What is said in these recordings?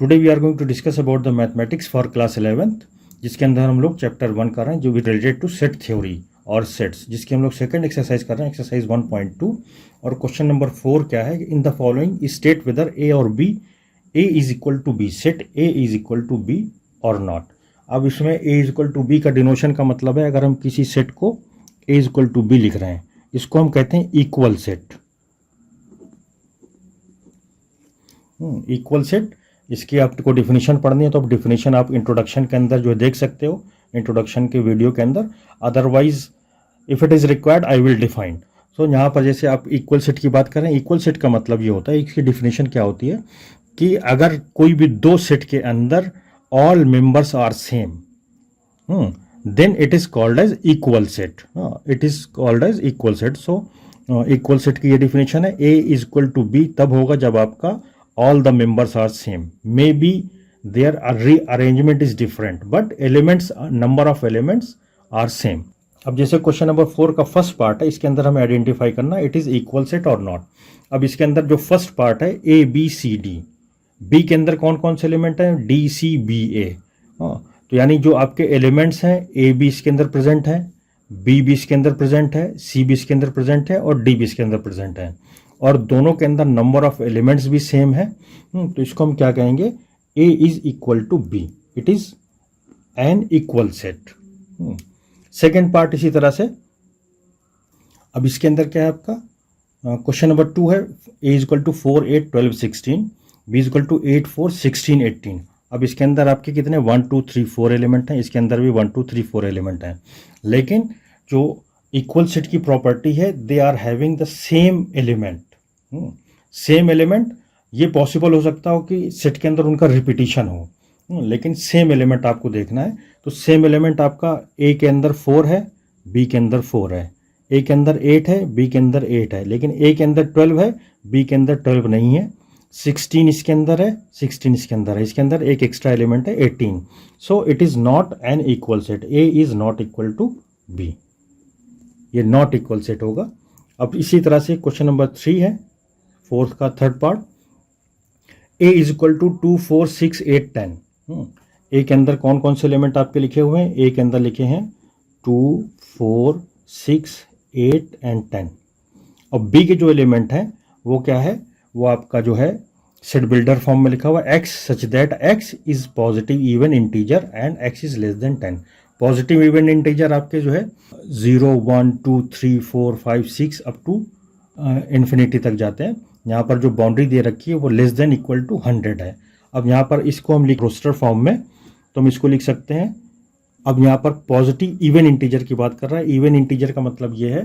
Today we are going to discuss about the mathematics for class 11th, जिसके अंदर हम लोग चैप्टर 1 कर रहे हैं जो भी रिलेटेड टू सेट थ्योरी और सेट्स, जिसकी हम लोग सेकंड एक्सरसाइज कर रहे हैं, एक्सरसाइज 1.2। और क्वेश्चन नंबर 4 क्या है, in the following state whether A और B, A is equal to B, set A is equal to B और नॉट। अब इसमें A is equal to B का डिनोशन का मतलब है, अगर हम किसी सेट को ए इज इक्वल टू बी लिख रहे हैं, इसको हम कहते हैं इक्वल सेट। इक्वल सेट, इसकी आपको डिफिनीशन पढ़नी है तो आप डिफिनीशन आप इंट्रोडक्शन के अंदर जो देख सकते हो, इंट्रोडक्शन के वीडियो के अंदर। Otherwise if it is required I will define. So यहाँ पर जैसे आप इक्वल सेट की बात करें, इक्वल सेट का मतलब ये होता है, इसकी डिफिनीशन क्या होती है कि अगर कोई भी दो सेट के अंदर all members are same, then it is called as equal set. It is called as equal set. So equal set की ये डिफिनीशन है, A is equal to B तब होगा जब आपका all the members are same, maybe their rearrangement is different but elements, number of elements are same। अब जैसे question number 4 का फर्स्ट पार्ट है, इसके अंदर हमें आइडेंटिफाई करना इट इज इक्वल सेट और नॉट। अब इसके अंदर जो फर्स्ट पार्ट है A B C D, B के अंदर कौन कौन से एलिमेंट हैं, डी सी बी ए। तो यानी जो आपके एलिमेंट्स हैं, ए बी इसके अंदर प्रेजेंट है, बी भी इसके अंदर प्रेजेंट है, सी भी इसके अंदर प्रेजेंट है और डी भी इसके अंदर प्रेजेंट है, और दोनों के अंदर नंबर ऑफ एलिमेंट्स भी सेम है। तो इसको हम क्या कहेंगे, A is equal to B, it is an equal set. Second part इसी तरह से। अब इसके अंदर क्या है आपका, क्वेश्चन नंबर 2 है, A is equal to 4 8 12 16, B is equal to 8 4 16 18। अब इसके अंदर आपके कितने 1 2 3 4 एलिमेंट हैं, इसके अंदर भी 1 2 3 4 एलिमेंट हैं, लेकिन जो इक्वल सेट की प्रॉपर्टी है they are having the same element. Same element, ये पॉसिबल हो सकता हो कि सेट के अंदर उनका रिपीटिशन हो, लेकिन सेम एलिमेंट आपको देखना है। तो सेम एलिमेंट आपका ए के अंदर 4 है, बी के अंदर 4 है, ए के अंदर 8 है, बी के अंदर 8 है, लेकिन ए के अंदर 12 है, बी के अंदर 12 नहीं है, 16 इसके अंदर है, 16 इसके अंदर है, इसके अंदर एक एक्स्ट्रा एलिमेंट है 18। So it is not an equal set, A is not equal to B, ये नॉट इक्वल सेट होगा। अब इसी तरह से क्वेश्चन नंबर 3 है, फोर्थ का third part, A is equal to 2 4 6 8 10। A के अंदर कौन कौन से एलिमेंट आपके लिखे हुए हैं, ए के अंदर लिखे हैं 2 4 6 8 एंड 10। अब बी के जो एलिमेंट हैं वो क्या है, वो आपका जो है सेट बिल्डर फॉर्म में लिखा हुआ है, x such that x is positive even integer and x is less than 10। Positive even integer आपके जो है 0 1 2 3 4 5 6 अप टू इन्फिनिटी तक जाते हैं। यहाँ पर जो बाउंड्री दे रखी है वो लेस देन इक्वल टू 100 है। अब यहाँ पर इसको हम लिख रोस्टर फॉर्म में, तो हम इसको लिख सकते हैं। अब यहाँ पर पॉजिटिव इवन इंटीजर की बात कर रहा है, इवन इंटीजर का मतलब ये है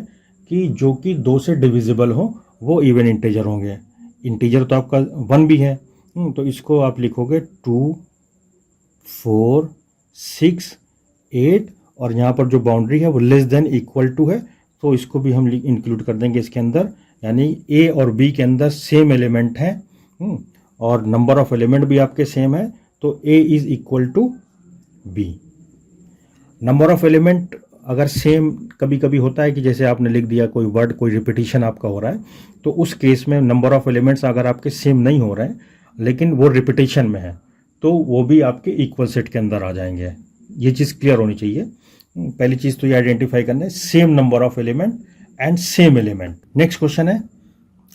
कि जो कि 2 से डिविजिबल हो वो इवन इंटीजर होंगे। इंटीजर तो आपका 1 भी है, तो इसको आप लिखोगे 2 4 6 8, और यहाँ पर जो बाउंड्री है वो लेस देन इक्वल टू है, तो इसको भी हम इंक्लूड कर देंगे इसके अंदर। यानी ए और बी के अंदर सेम एलिमेंट हैं और नंबर ऑफ एलिमेंट भी आपके सेम है, तो A is equal to B. Number of element अगर सेम कभी कभी होता है कि जैसे आपने लिख दिया कोई वर्ड, कोई रिपीटिशन आपका हो रहा है, तो उस केस में नंबर ऑफ एलिमेंट्स अगर आपके सेम नहीं हो रहे हैं लेकिन वो रिपीटिशन में है, तो वो भी आपके इक्वल सेट के अंदर आ जाएंगे। ये चीज़ क्लियर होनी चाहिए। पहली चीज़ तो ये आइडेंटिफाई करना है, same number of element and same element. Next question है,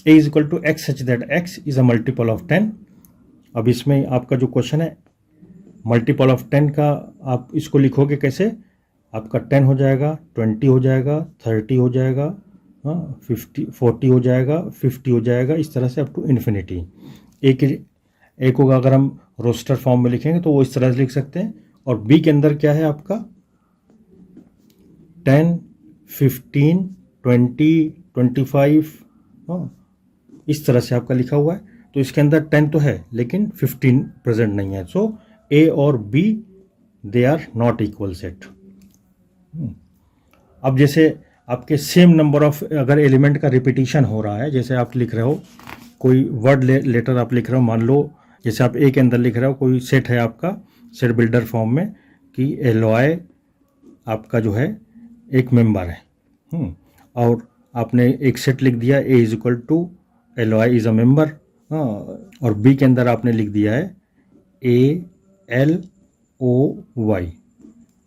A is equal to x such that x is a multiple of 10। अब इसमें आपका जो क्वेश्चन है मल्टीपल ऑफ 10 का, आप इसको लिखोगे कैसे, आपका 10 हो जाएगा, 20 हो जाएगा, 30 हो जाएगा, 50 40 हो जाएगा, 50 हो जाएगा, इस तरह से अप टू इन्फिनिटी। एक होगा अगर हम रोस्टर फॉर्म में लिखेंगे तो वो इस तरह से लिख सकते हैं। और बी के अंदर क्या है आपका 10 15 20 25, इस तरह से आपका लिखा हुआ है। तो इसके अंदर 10 तो है लेकिन 15 प्रेजेंट नहीं है, सो ए और B they are not equal set. अब जैसे आपके सेम नंबर ऑफ अगर एलिमेंट का रिपीटिशन हो रहा है, जैसे आप लिख रहे हो कोई वर्ड लेटर आप लिख रहे हो, मान लो जैसे आप ए के अंदर लिख रहे हो कोई सेट है आपका सेट बिल्डर फॉर्म में कि एलॉय आपका जो है एक मेंबर है, और आपने एक सेट लिख दिया A is equal to alloy is a member, और बी के अंदर आपने लिख दिया है ALOY।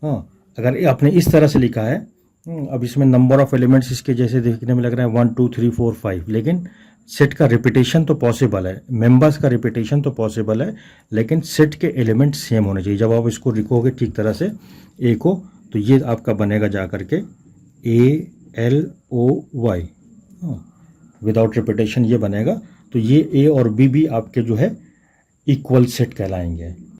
हाँ, अगर आपने इस तरह से लिखा है, अब इसमें नंबर ऑफ एलिमेंट्स इसके जैसे देखने में लग रहा है 1 2 3 4 5, लेकिन सेट का रिपीटेशन तो पॉसिबल है, मेंबर्स का रिपीटेशन तो पॉसिबल है, लेकिन सेट के एलिमेंट सेम होने चाहिए। जब आप इसको लिखोगे ठीक तरह से ए को, तो ये आपका बनेगा जा करके ALOY, विदाउट रिपीटेशन ये बनेगा। तो ये ए और बी भी आपके जो है इक्वल सेट कहलाएंगे।